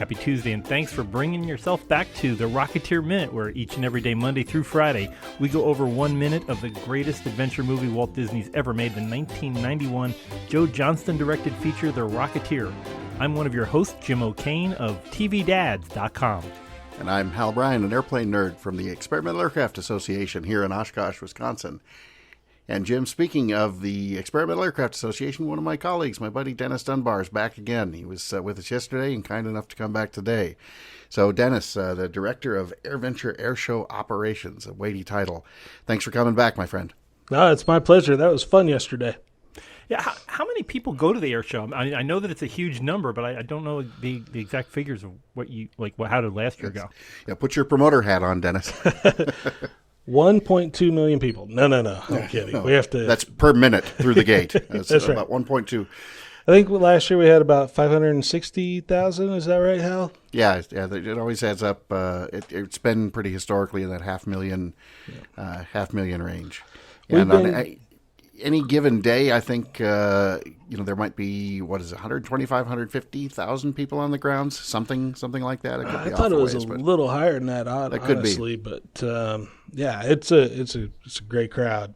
happy Tuesday, and thanks for bringing yourself back to the Rocketeer Minute, where each and every day, Monday through Friday, we go over 1 minute of the greatest adventure movie Walt Disney's ever made, the 1991 Joe Johnston-directed feature, The Rocketeer. I'm one of your hosts, Jim O'Kane of TVDads.com. And I'm Hal Bryan, an airplane nerd from the Experimental Aircraft Association here in Oshkosh, Wisconsin. And Jim, speaking of the Experimental Aircraft Association, one of my colleagues, my buddy Dennis Dunbar, is back again. He was with us yesterday and kind enough to come back today. So Dennis, the director of AirVenture Airshow Operations, a weighty title. Thanks for coming back, my friend. No, it's my pleasure. That was fun yesterday. Yeah, how many people go to the air show? I know that it's a huge number, but I don't know the exact figures of how did last year go? Yeah, put your promoter hat on, Dennis. 1.2 million people. No. I'm kidding. No, we have to. That's per minute through the gate. That's right. About 1.2. I think last year we had about 560,000. Is that right, Hal? Yeah. It always adds up. It's been pretty historically in that half million range. And on any given day, I think there might be 125, 150,000 people on the grounds, something like that. It could be I thought it was a little higher than that, honestly. But yeah, it's a great crowd.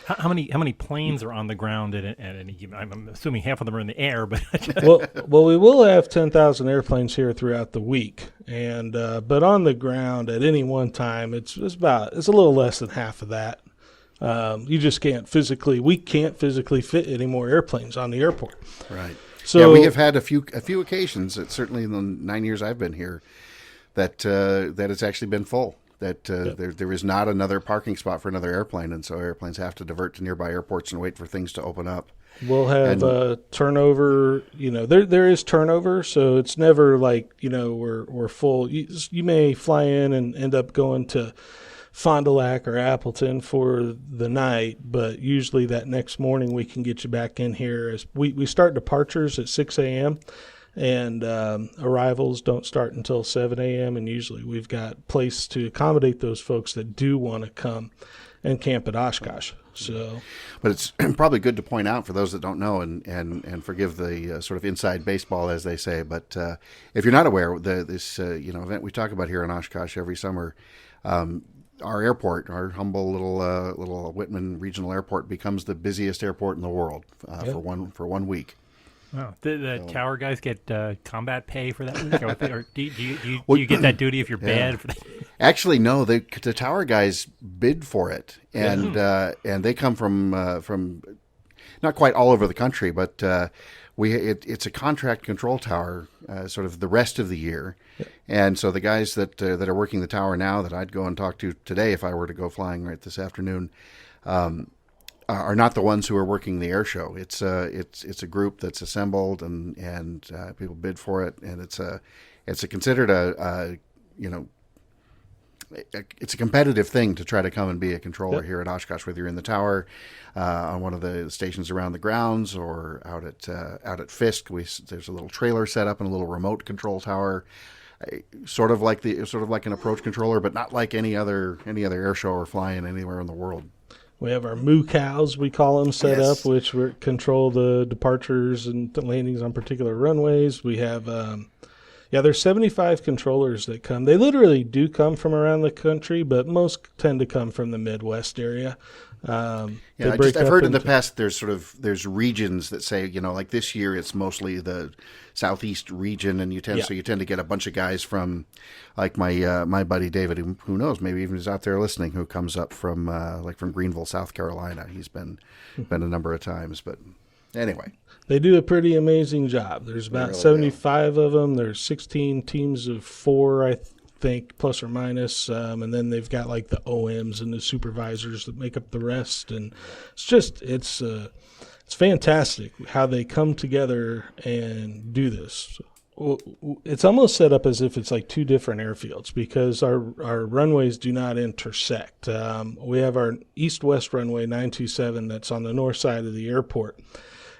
How many planes are on the ground at any given? I'm assuming half of them are in the air, but well, we will have 10,000 airplanes here throughout the week, and but on the ground at any one time, it's a little less than half of that. We can't physically fit any more airplanes on the airport. Right. So yeah, we have had a few occasions, certainly in the 9 years I've been here, that it's actually been full. That there is not another parking spot for another airplane, and so airplanes have to divert to nearby airports and wait for things to open up. We'll have turnover. There is turnover, so it's never like we're full. You may fly in and end up going to Fond du Lac or Appleton for the night, but usually that next morning we can get you back in here. As we start departures at 6 a.m. and arrivals don't start until 7 a.m. and usually we've got place to accommodate those folks that do want to come and camp at Oshkosh. So, but it's probably good to point out for those that don't know, and forgive the sort of inside baseball, as they say. But if you're not aware, this event we talk about here in Oshkosh every summer. Our airport, our humble little Whitman Regional Airport, becomes the busiest airport in the world for 1 week. Wow. The tower guys get combat pay for that week? Or do you get that duty if you're bad for that? Actually, no. The tower guys bid for it, and they come from not quite all over the country, but it's a contract control tower, sort of the rest of the year. And so the guys that are working the tower now that I'd go and talk to today if I were to go flying right this afternoon are not the ones who are working the air show. It's a group that's assembled and people bid for it, and it's considered it's a competitive thing to try to come and be a controller here at Oshkosh, whether you're in the tower, on one of the stations around the grounds, or out at Fisk. There's a little trailer set up and a little remote control tower, sort of like an approach controller, but not like any other air show or flying anywhere in the world. We have our moo cows, we call them, set up, which control the departures and the landings on particular runways. We have there's 75 controllers that come. They literally do come from around the country, but most tend to come from the Midwest area. I've heard in the past there's regions that say, like this year it's mostly the Southeast region, and you tend to get a bunch of guys from, like my buddy David, who knows, maybe even is out there listening, who comes up from from Greenville, South Carolina. He's been a number of times, but anyway. They do a pretty amazing job. There's about 75 of them. There's 16 teams of 4, I think, plus or minus. And then they've got like the OMs and the supervisors that make up the rest. And it's fantastic how they come together and do this. It's almost set up as if it's like two different airfields because our runways do not intersect. We have our east-west runway 927 that's on the north side of the airport.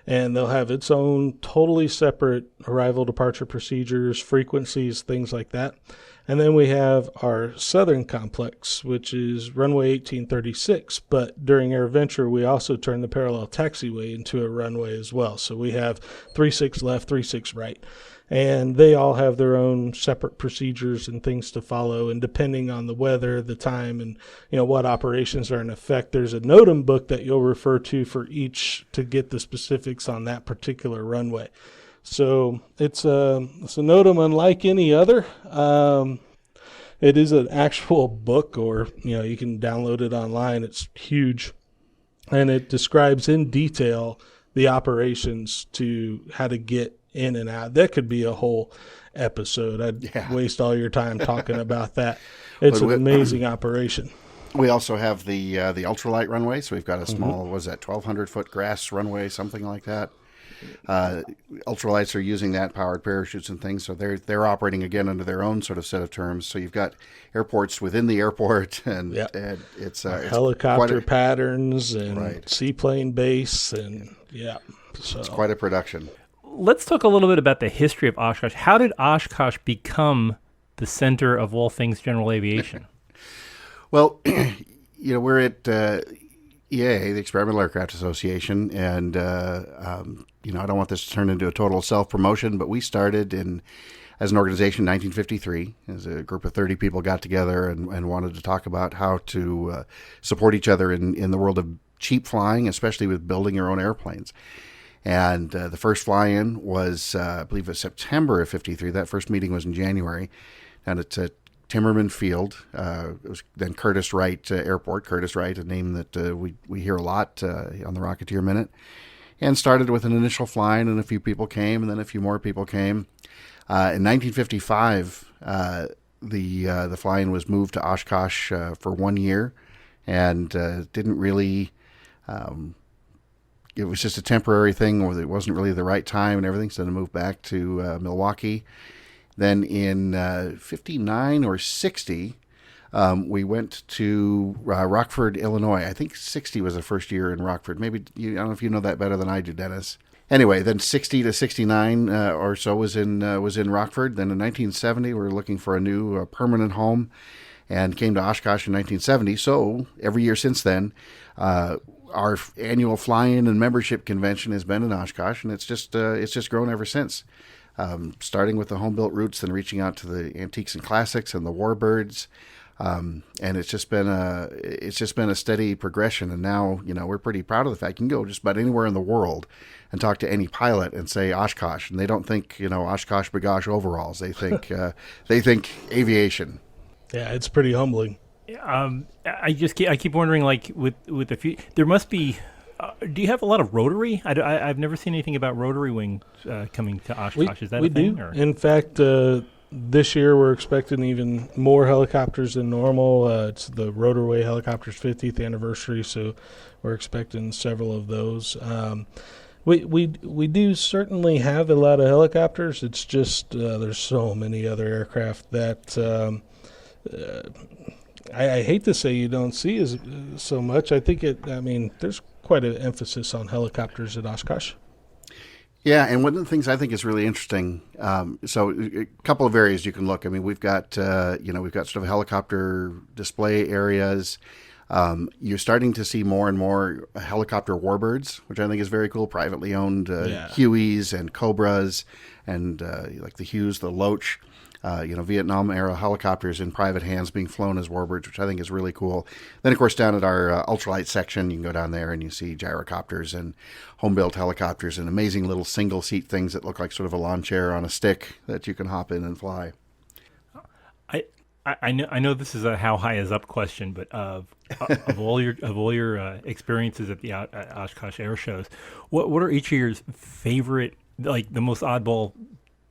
And they'll have its own totally separate arrival departure procedures, frequencies, things like that. And then we have our southern complex, which is runway 1836. But during AirVenture, we also turn the parallel taxiway into a runway as well. So we have 36 left, 36 right. And they all have their own separate procedures and things to follow. And depending on the weather, the time, and what operations are in effect, there's a NOTAM book that you'll refer to for each to get the specifics on that particular runway. So it's a NOTAM unlike any other. It is an actual book, or you can download it online. It's huge, and it describes in detail the operations to how to get in and out. That could be a whole episode. I'd waste all your time talking about that. It's an amazing operation. We also have the ultralight runway. So we've got a small, 1,200-foot grass runway, something like that. Ultralights are using that, powered parachutes and things. So they're operating again under their own sort of set of terms. So you've got airports within the airport, and it's helicopter patterns and seaplane base, and so it's quite a production. Let's talk a little bit about the history of Oshkosh. How did Oshkosh become the center of all things general aviation? Well, we're at EAA, the Experimental Aircraft Association, and I don't want this to turn into a total self-promotion, but we started as an organization in 1953, as a group of 30 people got together and wanted to talk about how to support each other in the world of cheap flying, especially with building your own airplanes. And the first fly-in was, I believe, it was September of 53. That first meeting was in January, and it's at Timmerman Field. It was then Curtiss Wright Airport. Curtiss Wright, a name that we hear a lot on the Rocketeer Minute. And started with an initial flying, and a few people came, and then a few more people came. In 1955, the flying was moved to Oshkosh for 1 year, and didn't really... it was just a temporary thing, or it wasn't really the right time and everything, so then I moved back to Milwaukee. Then in 59 or 60, we went to Rockford, Illinois. I think 60 was the first year in Rockford. Maybe, I don't know if you know that better than I do, Dennis. Anyway, then 60 to 69 or so was in Rockford. Then in 1970, we were looking for a new permanent home, and came to Oshkosh in 1970. So every year since then, our annual fly-in and membership convention has been in Oshkosh, and it's just grown ever since. Starting with the home-built roots, then reaching out to the antiques and classics and the warbirds, and it's just been a steady progression. And now we're pretty proud of the fact you can go just about anywhere in the world and talk to any pilot and say Oshkosh, and they don't think Oshkosh bagosh overalls. They think aviation. Yeah, it's pretty humbling. I keep wondering, like with the few, there must be. Do you have a lot of rotary? I've never seen anything about rotary wings coming to Oshkosh. Is that a thing? We do. In fact, this year we're expecting even more helicopters than normal. It's the Rotorway Helicopters 50th anniversary, so we're expecting several of those. We do certainly have a lot of helicopters. It's just there's so many other aircraft that I hate to say you don't see so much. I think there's quite an emphasis on helicopters at Oshkosh. Yeah, and one of the things I think is really interesting, so a couple of areas you can look. I mean, we've got sort of helicopter display areas. You're starting to see more and more helicopter warbirds, which I think is very cool. Privately owned Hueys and Cobras, and like the Hughes, the Loach. Vietnam-era helicopters in private hands being flown as warbirds, which I think is really cool. Then, of course, down at our ultralight section, you can go down there and you see gyrocopters and home-built helicopters and amazing little single-seat things that look like sort of a lawn chair on a stick that you can hop in and fly. I know this is a how high is up question, but of all your experiences at the Oshkosh air shows, what are each of your favorite, like the most oddball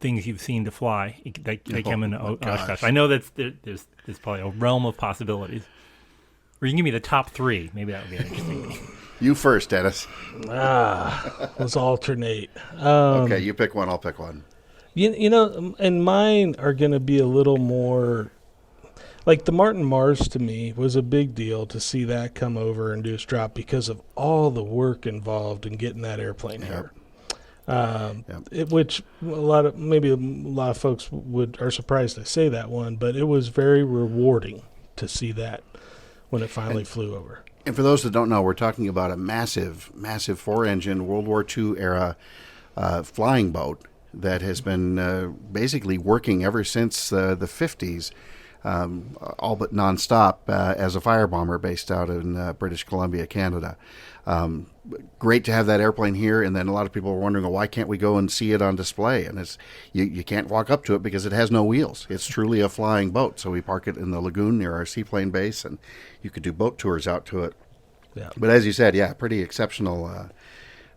things you've seen to fly that come into Oshkosh? I know that there's probably a realm of possibilities. Or you can give me the top three. Maybe that would be interesting. You first, Dennis. Let's alternate. Okay, you pick one, I'll pick one. And mine are going to be a little more... Like the Martin Mars to me was a big deal to see that come over and do its drop because of all the work involved in getting that airplane here. Which a lot of folks are surprised I say that one, but it was very rewarding to see that when it finally flew over. And for those that don't know, we're talking about a massive 4-engine World War II era flying boat that has been basically working ever since the 50s, all but nonstop, as a fire bomber based out in British Columbia, Canada. Great to have that airplane here, and then a lot of people are wondering, well, why can't we go and see it on display? And it's you can't walk up to it because it has no wheels. It's truly a flying boat. So we park it in the lagoon near our seaplane base, and you could do boat tours out to it. Yeah. But as you said, yeah, pretty exceptional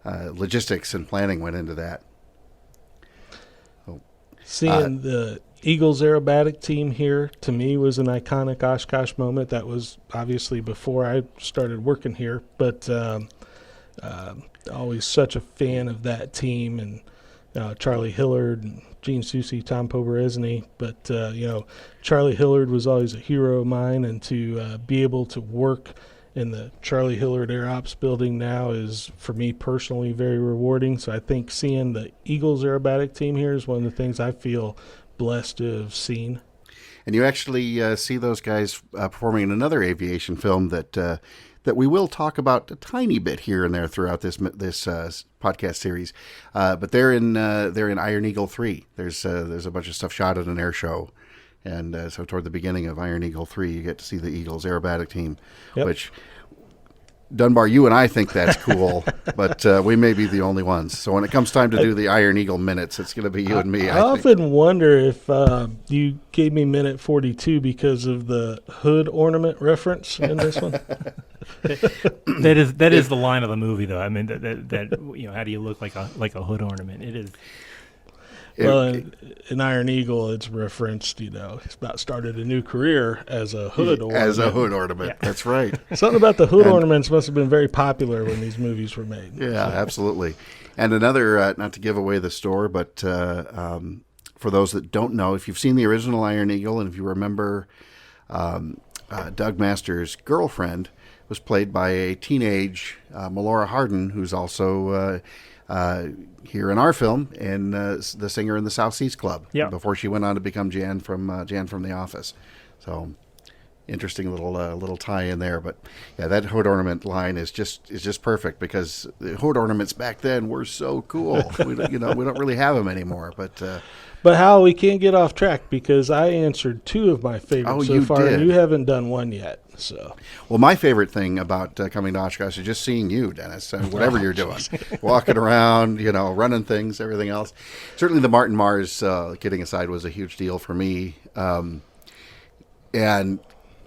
logistics and planning went into that. Seeing the Eagles aerobatic team here, to me, was an iconic Oshkosh moment. That was obviously before I started working here, but always such a fan of that team, and Charlie Hillard, and Gene Soucy, Tom Poberesny. But, Charlie Hillard was always a hero of mine, and to be able to work in the Charlie Hillard Air Ops building now is, for me personally, very rewarding. So I think seeing the Eagles aerobatic team here is one of the things I feel blessed to have seen. And you actually see those guys performing in another aviation film that we will talk about a tiny bit here and there throughout this podcast series. But they're in Iron Eagle 3. There's a bunch of stuff shot at an air show. And so toward the beginning of Iron Eagle 3, you get to see the Eagles aerobatic team, which, Dunbar, you and I think that's cool, but we may be the only ones. So when it comes time to do the Iron Eagle minutes, it's going to be you and me, I often wonder if you gave me minute 42 because of the hood ornament reference in this one. That is the line of the movie, though. I mean, that how do you look like a hood ornament? It is. Well, in Iron Eagle, it's referenced, he's about started a new career as a hood ornament. As a hood ornament, that's right. Something about the hood ornaments must have been very popular when these movies were made. Yeah, absolutely. And another, not to give away the store, but for those that don't know, if you've seen the original Iron Eagle, and if you remember, Doug Master's girlfriend was played by a teenage Melora Hardin, who's also here in our film, and the singer in the South Seas Club. Yeah. Before she went on to become Jan from The Office. So interesting little tie in there. But yeah, that hood ornament line is just perfect, because the hood ornaments back then were so cool. we don't really have them anymore. But Hal, we can't get off track because I answered two of my favorites so far, and you haven't done one yet. So, well, my favorite thing about coming to Oshkosh is just seeing you, Dennis, whatever you're doing, walking around, running things, everything else. Certainly the Martin Mars, kidding aside, was a huge deal for me. And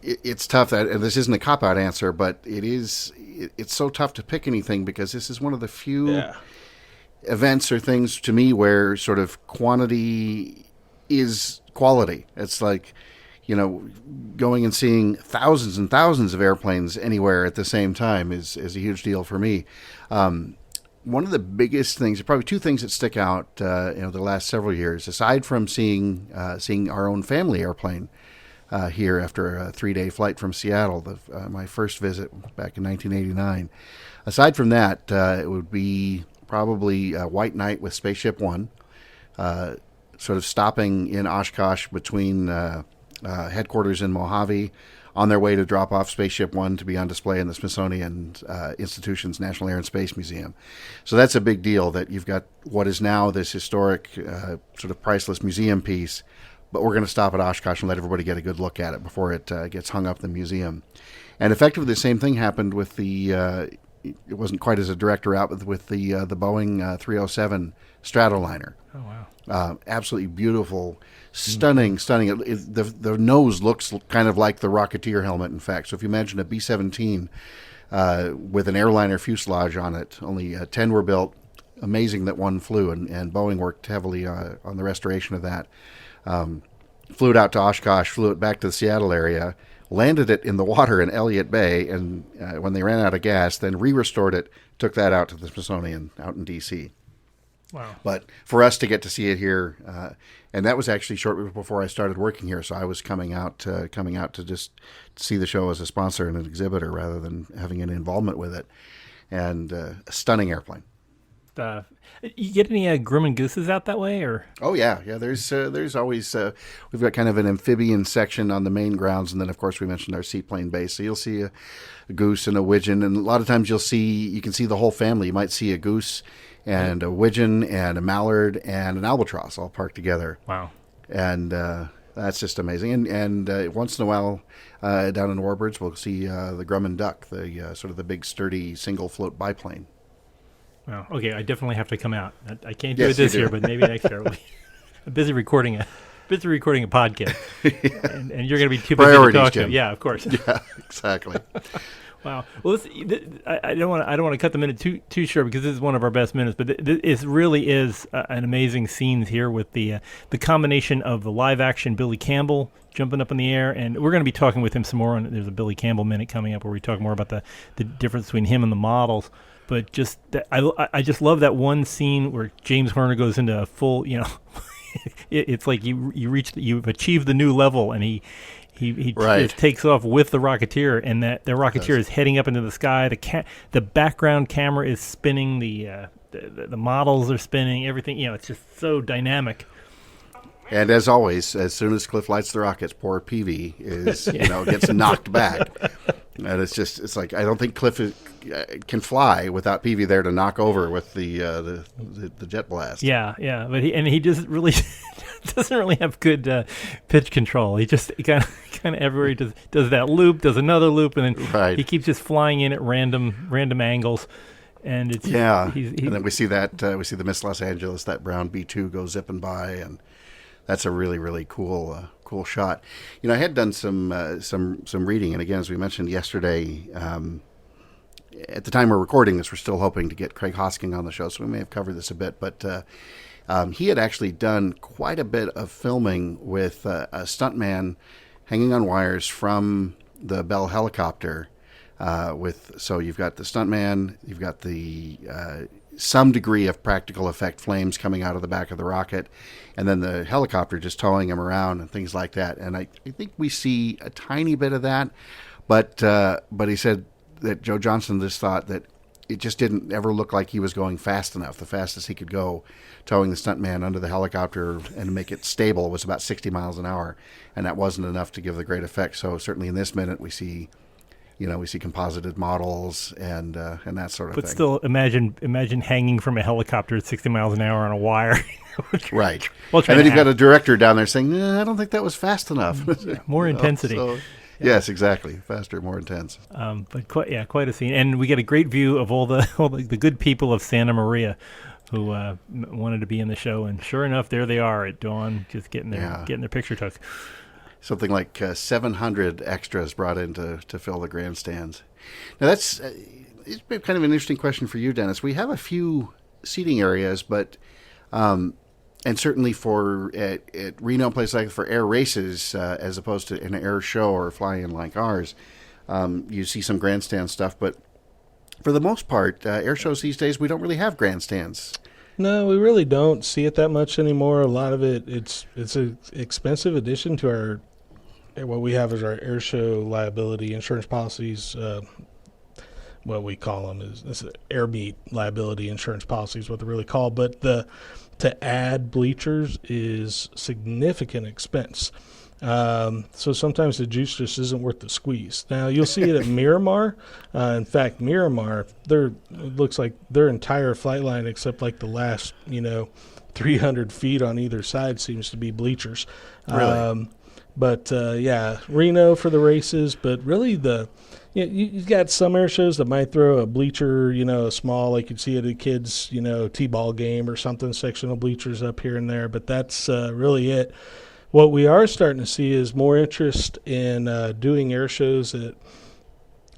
it's tough, and this isn't a cop-out answer, but it's so tough to pick anything, because this is one of the few events or things to me where sort of quantity is quality. It's like, going and seeing thousands and thousands of airplanes anywhere at the same time is a huge deal for me. One of the biggest things, probably two things that stick out, the last several years, aside from seeing our own family airplane here after a 3-day flight from Seattle, my first visit back in 1989. Aside from that, it would be probably White Knight with Spaceship One, sort of stopping in Oshkosh between headquarters in Mojave, on their way to drop off Spaceship One to be on display in the Smithsonian Institution's National Air and Space Museum. So that's a big deal, that you've got what is now this historic, sort of priceless museum piece, but we're going to stop at Oshkosh and let everybody get a good look at it before it gets hung up in the museum. And effectively the same thing happened with it wasn't quite as a direct route, but with the Boeing 307 Stratoliner. Oh, wow. Absolutely beautiful, stunning. The nose looks kind of like the Rocketeer helmet, in fact. So if you imagine a B-17 with an airliner fuselage on it, only 10 were built. Amazing that one flew, and Boeing worked heavily on the restoration of that. Flew it out to Oshkosh, flew it back to the Seattle area, landed it in the water in Elliott Bay, and when they ran out of gas, then re-restored it, took that out to the Smithsonian out in D.C. Wow. But for us to get to see it here, and that was actually shortly before I started working here, so I was coming out to just see the show as a sponsor and an exhibitor rather than having any involvement with it, and a stunning airplane. You get any Grumman gooses out that way, or? Oh yeah. There's always we've got kind of an amphibian section on the main grounds, and then of course we mentioned our seaplane base. So you'll see a goose and a widgeon, and a lot of times you can see the whole family. You might see a goose and a widgeon and a mallard and an albatross all parked together. Wow. And that's just amazing. And once in a while, down in Warbirds, we'll see the Grumman duck, the sort of the big sturdy single float biplane. Wow. Okay, I definitely have to come out. I can't do Yes, it this you do. year, but maybe next year. I'm busy recording a podcast, and you're going to be too busy to Priorities, talk to. Jim. Yeah, of course. Yeah, exactly. Wow. Well, I don't want to cut the minute too short, because this is one of our best minutes. But it really is an amazing scenes here with the combination of the live action Billy Campbell jumping up in the air, and we're going to be talking with him some more. There's a Billy Campbell minute coming up where we talk more about the difference between him and the models. But just I just love that one scene where James Horner goes into a full, it's like you've achieved the new level, and he Right. just takes off with the Rocketeer, and that the Rocketeer is heading up into the sky. The background camera is spinning, the models are spinning, everything. It's just so dynamic. And as always, as soon as Cliff lights the rockets, poor Peavy gets knocked back. And it's like, I don't think Cliff can fly without Peavy there to knock over with the jet blast. Yeah, but he just really doesn't really have good pitch control. He just kind of everywhere he does that loop, does another loop, and then he keeps just flying in at random angles. And it's and then we see the Miss Los Angeles, that brown B-2 go zipping by, and that's a really, really cool shot. I had done some reading, and again, as we mentioned yesterday, at the time we're recording this, we're still hoping to get Craig Hosking on the show, so we may have covered this a bit, but he had actually done quite a bit of filming with a stuntman hanging on wires from the Bell helicopter. So you've got the stuntman, you've got the some degree of practical effect flames coming out of the back of the rocket, and then the helicopter just towing him around and things like that. And I think we see a tiny bit of that, but he said that Joe Johnston just thought that it just didn't ever look like he was going fast enough. The fastest he could go towing the stuntman under the helicopter and make it stable was about 60 miles an hour, and that wasn't enough to give the great effect. So certainly in this minute we see composited models and that sort of thing. But still, imagine hanging from a helicopter at 60 miles an hour on a wire. Right. And then you've got a director down there saying, I don't think that was fast enough. More intensity. Yes, exactly. Faster, more intense. But quite a scene. And we get a great view of all the good people of Santa Maria who wanted to be in the show. And sure enough, there they are at dawn, just getting their picture took. Something like 700 extras brought in to fill the grandstands. Now that's it's been kind of an interesting question for you, Dennis. We have a few seating areas, but and certainly for at Reno, places like for air races, as opposed to an air show or flying like ours, you see some grandstand stuff. But for the most part, air shows these days, we don't really have grandstands. No, we really don't see it that much anymore. A lot of it's an expensive addition to what we have is our air show liability insurance policies. What we call them is air beat liability insurance policies, what they're really called. But to add bleachers is significant expense. So sometimes the juice just isn't worth the squeeze. Now you'll see it at Miramar. In fact, Miramar, it looks like their entire flight line, except like the last 300 feet on either side, seems to be bleachers. Really? But Reno for the races. But really you've got some air shows that might throw a bleacher, a small, like you'd see at a kid's, T-ball game or something, sectional bleachers up here and there. But that's really it. What we are starting to see is more interest in doing air shows at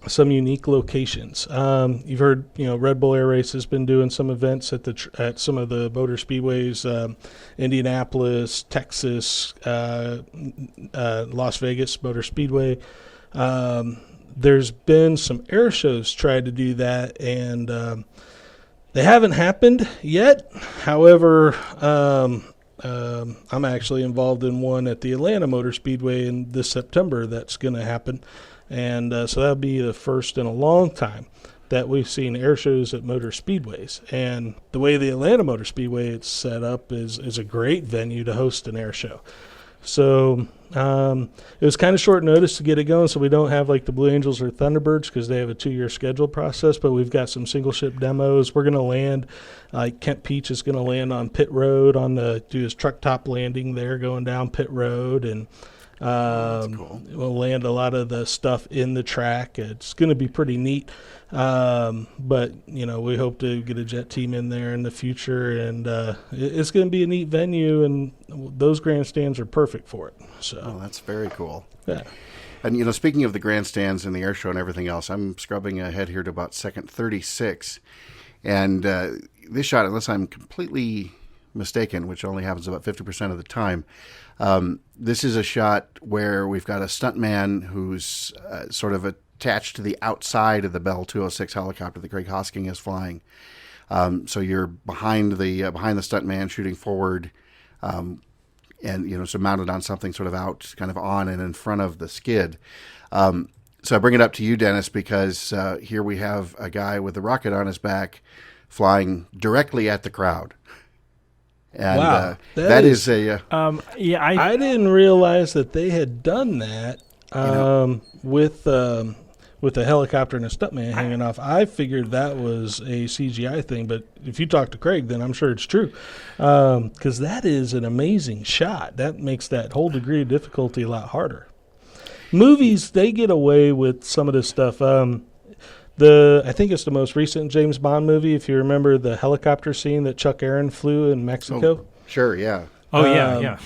some unique locations. You've heard, Red Bull Air Race has been doing some events at some of the motor speedways, Indianapolis, Texas, Las Vegas Motor Speedway. There's been some air shows tried to do that, and they haven't happened yet. However, I'm actually involved in one at the Atlanta Motor Speedway in this September that's going to happen. And so that'll be the first in a long time. that we've seen air shows at motor speedways. And the way the Atlanta Motor Speedway is set up is a great venue to host an air show. So it was kind of short notice to get it going, so we don't have like the Blue Angels or Thunderbirds because they have a 2-year schedule process, but we've got some single ship demos. We're going to land, Kent Peach is going to land on pit road do his truck top landing there going down pit road, and cool. we'll land a lot of the stuff in the track. It's going to be pretty neat. But we hope to get a jet team in there in the future, and it's going to be a neat venue, and those grandstands are perfect for it. So that's very cool. Yeah. And speaking of the grandstands and the air show and everything else, I'm scrubbing ahead here to about second 36, and this shot, unless I'm completely mistaken, which only happens about 50% of the time, this is a shot where we've got a stuntman who's sort of attached to the outside of the Bell 206 helicopter that Craig Hosking is flying. So you're behind the stuntman shooting forward, and so mounted on something sort of out, kind of on and in front of the skid. So I bring it up to you, Dennis, because here we have a guy with a rocket on his back flying directly at the crowd. And wow, that is a I didn't realize that they had done that with a helicopter and a stuntman hanging off. I figured that was a CGI thing, but if you talk to Craig, then I'm sure it's true, because that is an amazing shot. That makes that whole degree of difficulty a lot harder. Movies, they get away with some of this stuff. I think it's the most recent James Bond movie, if you remember the helicopter scene that Chuck Aaron flew in Mexico. Oh, sure, yeah. Oh, yeah.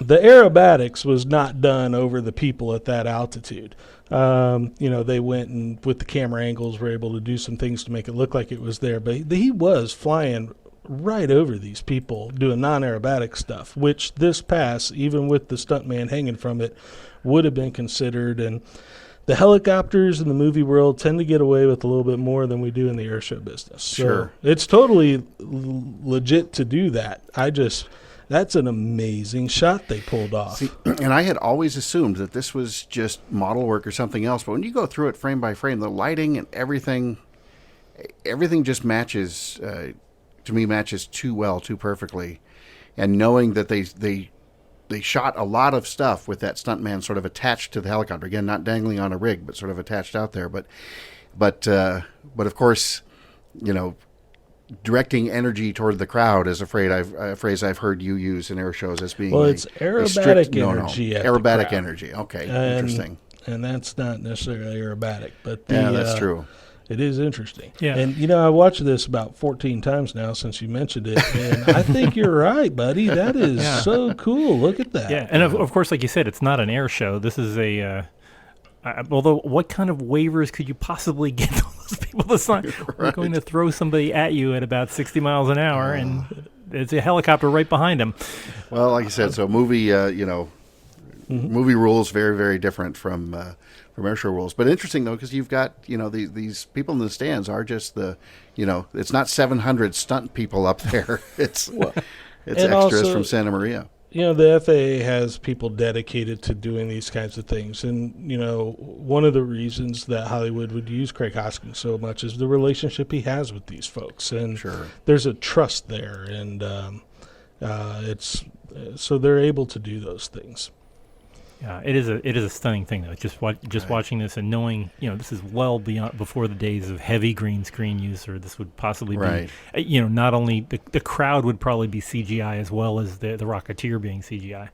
The aerobatics was not done over the people at that altitude. They went and with the camera angles were able to do some things to make it look like it was there. But he was flying right over these people doing non-aerobatic stuff, which this pass, even with the stuntman hanging from it, would have been considered. And the helicopters in the movie world tend to get away with a little bit more than we do in the airshow business. So sure. It's totally legit to do that. That's an amazing shot they pulled off. See, and I had always assumed that this was just model work or something else, but when you go through it frame by frame, the lighting and everything just matches, to me, matches too well, too perfectly. And knowing that they shot a lot of stuff with that stuntman sort of attached to the helicopter, again, not dangling on a rig, but sort of attached out there. But of course, directing energy toward the crowd is a phrase I've heard you use in air shows as being it's aerobatic energy. Aerobatic energy. Okay, interesting. And that's not necessarily aerobatic, but that's true. It is interesting. Yeah. And, I watched this about 14 times now since you mentioned it, and I think you're right, buddy. That is so cool. Look at that. Yeah, and of course, like you said, it's not an air show. This is a although, what kind of waivers could you possibly get those people to sign? Right. We're going to throw somebody at you at about 60 miles an hour, and it's a helicopter right behind them. Well, like you said, so movie, movie rules very, very different from airshow rules. But interesting though, because you've got these people in the stands are just it's not 700 stunt people up there. It's extras also, from Santa Maria. The FAA has people dedicated to doing these kinds of things. And, one of the reasons that Hollywood would use Craig Hosking so much is the relationship he has with these folks. And sure. There's a trust there. And so they're able to do those things. Yeah, it is a stunning thing though. Just watching this and knowing, this is well before the days of heavy green screen use, or this would possibly be, not only the crowd would probably be CGI as well as the Rocketeer being CGI.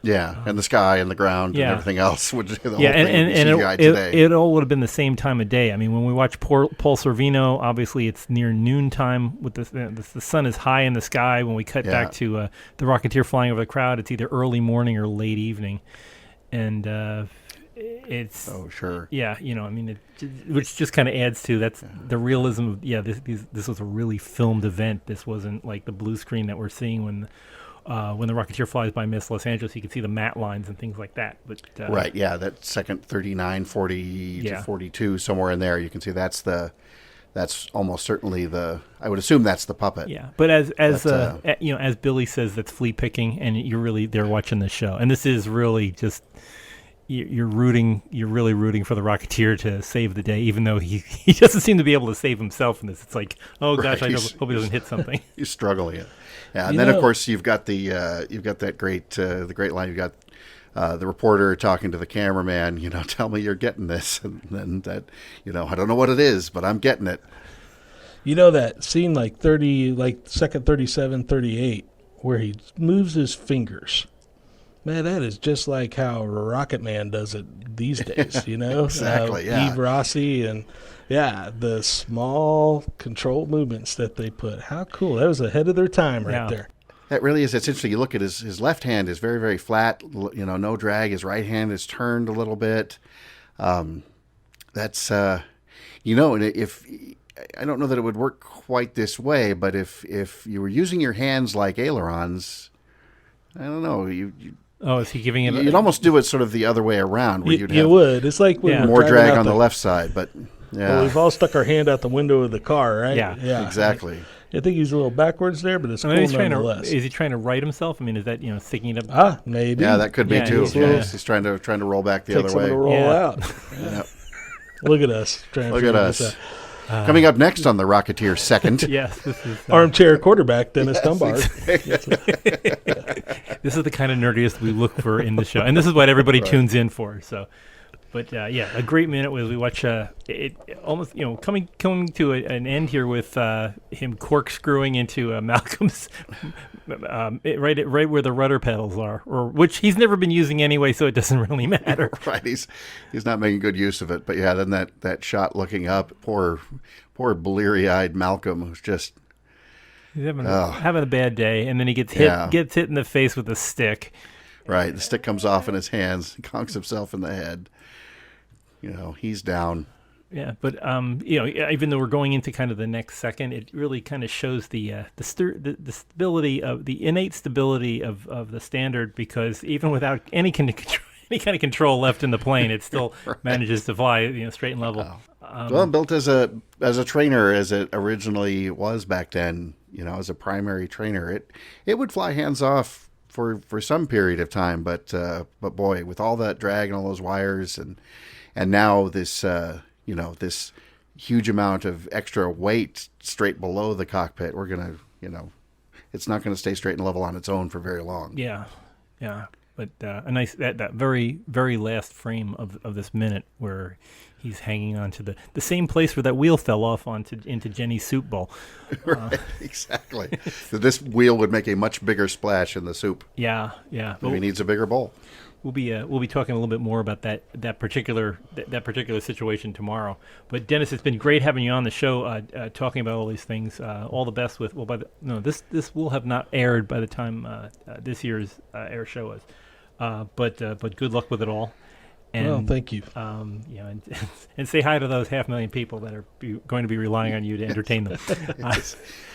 Yeah, and the sky and the ground and everything else would the whole thing and CGI today. It all would have been the same time of day. I mean, when we watch Paul Sorvino, obviously it's near noontime with the sun is high in the sky. When we cut back to the Rocketeer flying over the crowd, it's either early morning or late evening. And it's sure, which just kind of adds to the realism of this was a really filmed event. This wasn't like the blue screen that we're seeing when the Rocketeer flies by Miss Los Angeles. You can see the matte lines and things like that. But that second 39, 40 to 42 somewhere in there, you can see that's almost certainly I would assume that's the puppet. Yeah, but as Billy says, that's flea picking, and you're really there watching the show, and this is really just, you're really rooting for the Rocketeer to save the day, even though he doesn't seem to be able to save himself in this. It's like, oh gosh, I hope he doesn't hit something. He's struggling. Yeah, and then of course you've got that great line. You've got the reporter talking to the cameraman. Tell me you're getting this, and then that, I don't know what it is, but I'm getting it. That scene like second 37, 38, where he moves his fingers. Man, that is just like how Rocket Man does it these days, Exactly, yeah. Eve Rossi and, the small controlled movements that they put. How cool. That was ahead of their time right there. That really is. It's interesting. You look at his left hand is very, very flat, no drag. His right hand is turned a little bit. That's, and if... I don't know that it would work quite this way, but if you were using your hands like ailerons, I don't know. Is he giving it? You'd almost do it sort of the other way around, where you'd have would. It's like more drag on the left side, but well, we've all stuck our hand out the window of the car, right? Yeah, exactly. I think he's a little backwards there, but it's cool nonetheless. Is he trying to right himself? I mean, is that sticking it up? Maybe. Yeah, that could be too. He's trying to roll back the other way. To roll out. Yeah. Look at us. Look at us. Coming up next on the Rocketeer second. Yes, this is armchair quarterback Dennis Dunbar. This is the kind of nerdiest we look for in the show, and this is what everybody tunes in for. So, but a great minute as we watch it almost coming to an end here with him corkscrewing into Malcolm's right where the rudder pedals are, or which he's never been using anyway, so it doesn't really matter. Right, he's not making good use of it. But then that shot looking up, poor bleary-eyed Malcolm, who's just he's having a bad day, and then he gets hit in the face with a stick. Right, the stick comes off in his hands, he conks himself in the head. He's down. Yeah, but even though we're going into kind of the next second, it really kind of shows the stability of the innate stability of the Standard, because even without any kind of control left in the plane, it still manages to fly straight and level. Well, built as a trainer as it originally was back then, as a primary trainer, it would fly hands off for some period of time, but boy, with all that drag and all those wires and now this this huge amount of extra weight straight below the cockpit, we're going to, it's not going to stay straight and level on its own for very long. Yeah. But a nice, that very, very last frame of this minute where he's hanging on to the same place where that wheel fell off into Jenny's soup bowl. Right, exactly. So this wheel would make a much bigger splash in the soup. Yeah. Maybe he needs a bigger bowl. We'll be talking a little bit more about that particular situation tomorrow. But Dennis, it's been great having you on the show, talking about all these things. All the best with this will have not aired by the time this year's air show is. But good luck with it all. And, thank you. And say hi to those 500,000 people that are going to be relying on you to entertain them.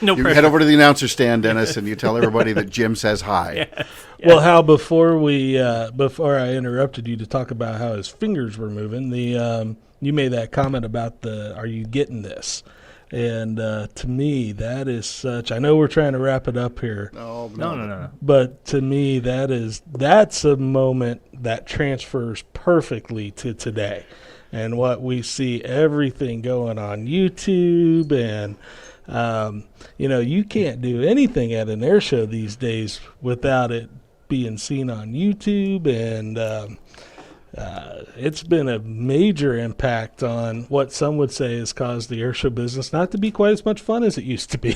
No pressure. You head over to the announcer stand, Dennis, and you tell everybody that Jim says hi. Yeah. Well, Hal, before I interrupted you to talk about how his fingers were moving, you made that comment about are you getting this? And to me, that is such. I know we're trying to wrap it up here. No. But to me, that's a moment that transfers perfectly to today, and what we see, everything going on YouTube, and you can't do anything at an air show these days without it being seen on YouTube, and it's been a major impact on what some would say has caused the airshow business not to be quite as much fun as it used to be.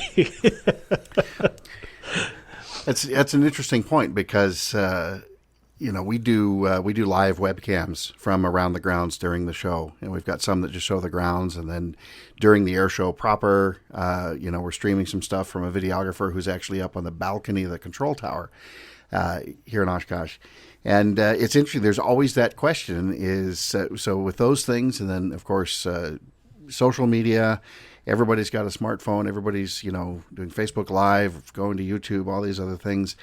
That's an interesting point, because we do live webcams from around the grounds during the show, and we've got some that just show the grounds, and then during the air show proper, we're streaming some stuff from a videographer who's actually up on the balcony of the control tower here in Oshkosh. And it's interesting. There's always that question so with those things, and then, of course, social media, everybody's got a smartphone. Everybody's, doing Facebook Live, going to YouTube, all these other things.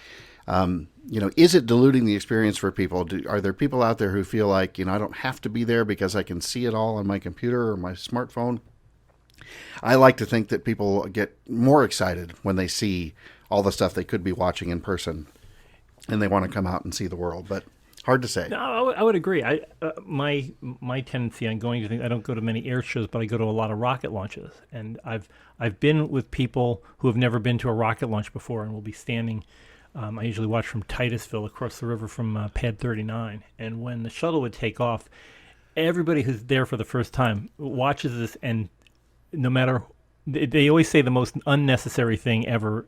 Is it diluting the experience for people? Are there people out there who feel like, I don't have to be there because I can see it all on my computer or my smartphone? I like to think that people get more excited when they see all the stuff they could be watching in person, and they want to come out and see the world. But hard to say. No, I would agree. My tendency on going to things, I don't go to many air shows, but I go to a lot of rocket launches, and I've been with people who have never been to a rocket launch before, and will be standing. I usually watch from Titusville across the river from Pad 39, and when the shuttle would take off, everybody who's there for the first time watches this, and no matter, they always say the most unnecessary thing ever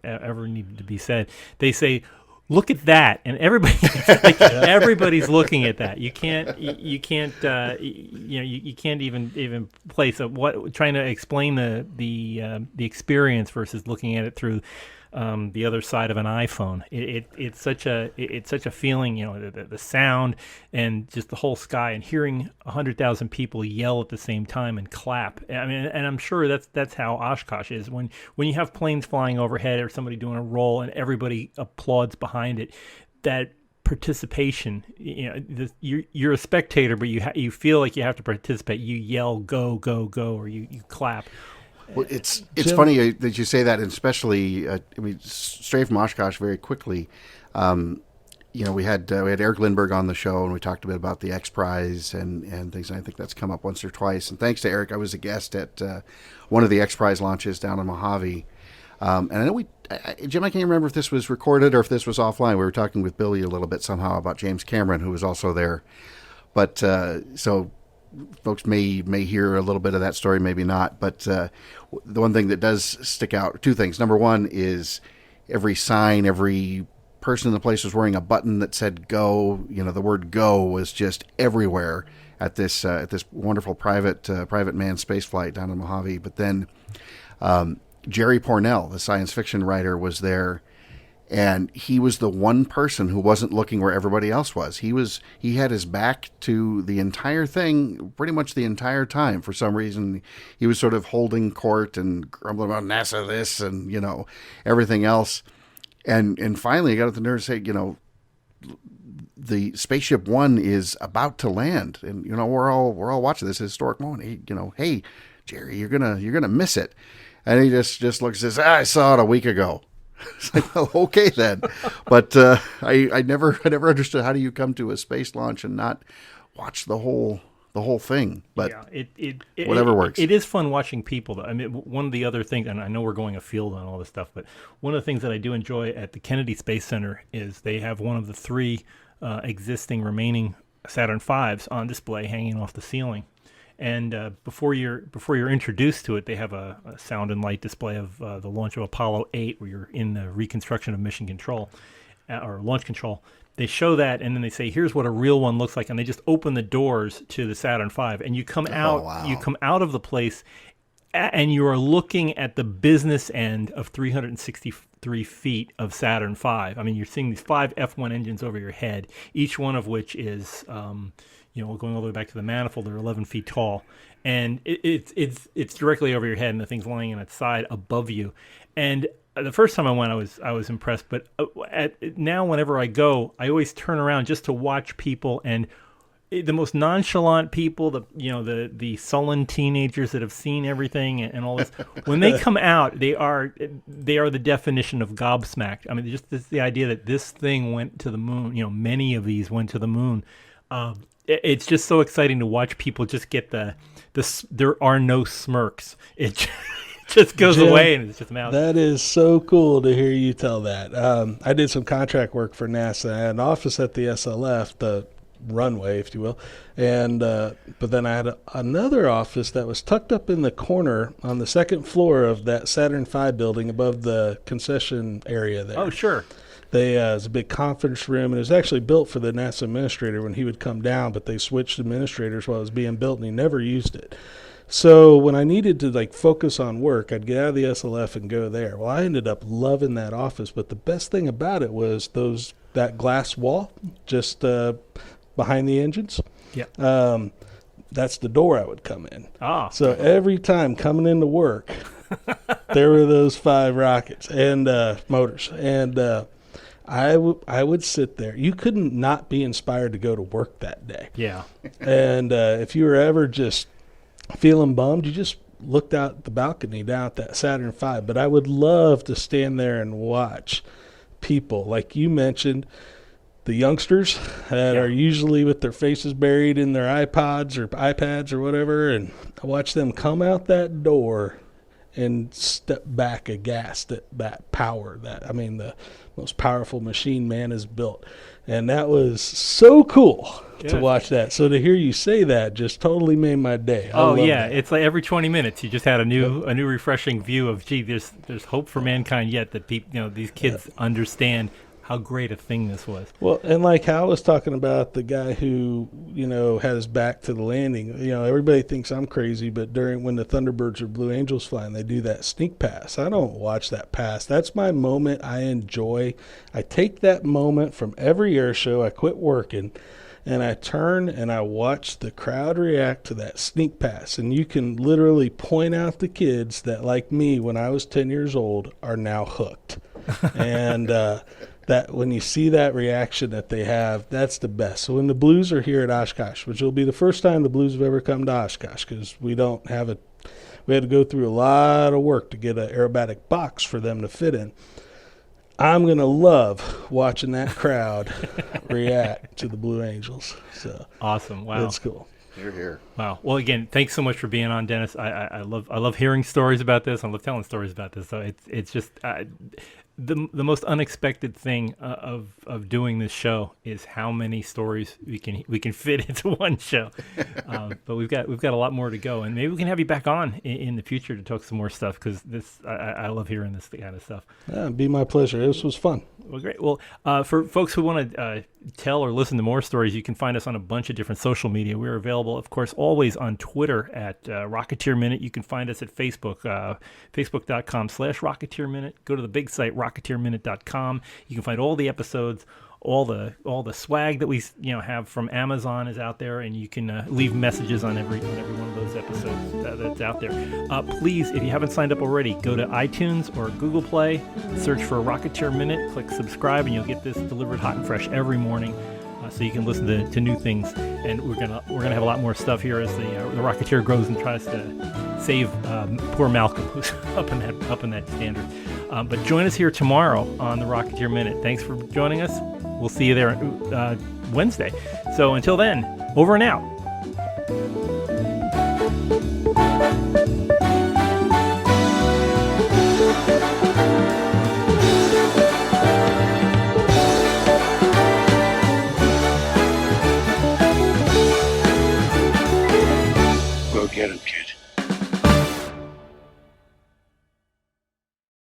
needed to be said. They say, "Look at that," and everybody's looking at that. You can't you can't even place trying to explain the experience versus looking at it through the other side of an iPhone. It's such a feeling, the sound and just the whole sky, and hearing 100,000 people yell at the same time and clap. I mean, and I'm sure that's how Oshkosh is when you have planes flying overhead or somebody doing a roll and everybody applauds behind it. That participation, you're a spectator, but you feel like you have to participate. You yell, "Go, go, go," or you clap. Well, it's funny that you say that, and especially stray from Oshkosh very quickly. We had Eric Lindbergh on the show, and we talked a bit about the X Prize and things. And I think that's come up once or twice. And thanks to Eric, I was a guest at one of the X Prize launches down in Mojave. And I know Jim, I can't remember if this was recorded or if this was offline. We were talking with Billy a little bit somehow about James Cameron, who was also there. But so folks may hear a little bit of that story, maybe not. But the one thing that does stick out, two things. Number one is every sign, every person in the place was wearing a button that said "Go." The word "Go" was just everywhere at this wonderful private manned space flight down in Mojave. But then Jerry Pournelle, the science fiction writer, was there. And he was the one person who wasn't looking where everybody else was. He had his back to the entire thing pretty much the entire time. For some reason, he was sort of holding court and grumbling about NASA this and, everything else. And finally, he got up the nerve to say, the Spaceship One is about to land. And, we're all watching this historic moment. Hey, Jerry, you're gonna miss it. And he just looks and says, I saw it a week ago. It's like, well, okay then. But I never understood, how do you come to a space launch and not watch the whole thing? But yeah, whatever works. It is fun watching people, though. I mean, one of the other things, and I know we're going afield on all this stuff, but one of the things that I do enjoy at the Kennedy Space Center is they have one of the three existing remaining Saturn V's on display hanging off the ceiling. And before you're introduced to it, they have a sound and light display of the launch of Apollo 8, where you're in the reconstruction of mission control or launch control. They show that, and then they say, "Here's what a real one looks like," and they just open the doors to the Saturn V, and you come out. Wow. You come out of the place, and you are looking at the business end of 363 feet of Saturn V. I mean, you're seeing these 5 F1 engines over your head, each one of which is going all the way back to the manifold. They're 11 feet tall, and it's directly over your head, and the thing's lying on its side above you. And the first time I went, I was impressed. But now, whenever I go, I always turn around just to watch people, and the most nonchalant people, the sullen teenagers that have seen everything and all this. When they come out, they are the definition of gobsmacked. I mean, just the idea that this thing went to the moon. Many of these went to the moon. It's just so exciting to watch people just get there are no smirks. It just goes Jim, away, and it's just mouth. That is so cool to hear you tell that. I did some contract work for NASA. I had an office at the SLF, the runway, if you will, and but then I had another office that was tucked up in the corner on the second floor of that Saturn V building above the concession area there. Oh, sure. It was a big conference room, and it was actually built for the NASA administrator when he would come down, but they switched administrators while it was being built, and he never used it. So when I needed to focus on work, I'd get out of the SLF and go there. Well, I ended up loving that office, but the best thing about it was that glass wall just behind the engines. Yeah. That's the door I would come in. So every time coming into work, there were those 5 rockets and motors, and I would sit there. You couldn't not be inspired to go to work that day. Yeah. And if you were ever just feeling bummed, you just looked out the balcony down at that Saturn V. But I would love to stand there and watch people, like you mentioned. the youngsters that are usually with their faces buried in their iPods or iPads or whatever, and I watch them come out that door and step back aghast at that power the most powerful machine man has built. And that was so cool to watch that. So to hear you say that just totally made my day. That. It's like every 20 minutes you just had a new refreshing view of, gee, there's hope for mankind yet, that people, these kids understand how great a thing this was. Well, and like Hal was talking about, the guy who, had his back to the landing, everybody thinks I'm crazy, but when the Thunderbirds or Blue Angels fly and they do that sneak pass, I don't watch that pass. That's my moment I enjoy. I take that moment from every air show. I quit working and I turn and I watch the crowd react to that sneak pass. And you can literally point out the kids that, like me, when I was 10 years old, are now hooked. And, that when you see that reaction that they have, that's the best. So when the Blues are here at Oshkosh, which will be the first time the Blues have ever come to Oshkosh, because we had to go through a lot of work to get an aerobatic box for them to fit in. I'm going to love watching that crowd react to the Blue Angels. So awesome. Wow. That's cool. Here. Wow. Well, again, thanks so much for being on, Dennis. I love hearing stories about this. I love telling stories about this. So it's just the most unexpected thing of doing this show is how many stories we can fit into one show. But we've got a lot more to go, and maybe we can have you back on in the future to talk some more stuff, because I love hearing this kind of stuff. Yeah, it'd be my pleasure. This was fun. Well, great. Well, for folks who want to tell or listen to more stories, you can find us on a bunch of different social media. We're available, of course, always on Twitter at Rocketeer Minute. You can find us at Facebook, facebook.com/Rocketeer Minute. Go to the big site, rocketeerminute.com. You can find all the episodes. All the swag that we have from Amazon is out there, and you can leave messages on every one of those episodes that's out there. Please, if you haven't signed up already, go to iTunes or Google Play, search for Rocketeer Minute, click subscribe, and you'll get this delivered hot and fresh every morning, so you can listen to new things. And we're gonna have a lot more stuff here as the Rocketeer grows and tries to save poor Malcolm, who's up in that standard. But join us here tomorrow on the Rocketeer Minute. Thanks for joining us. We'll see you there Wednesday. So until then, over and out. Go get him, kid.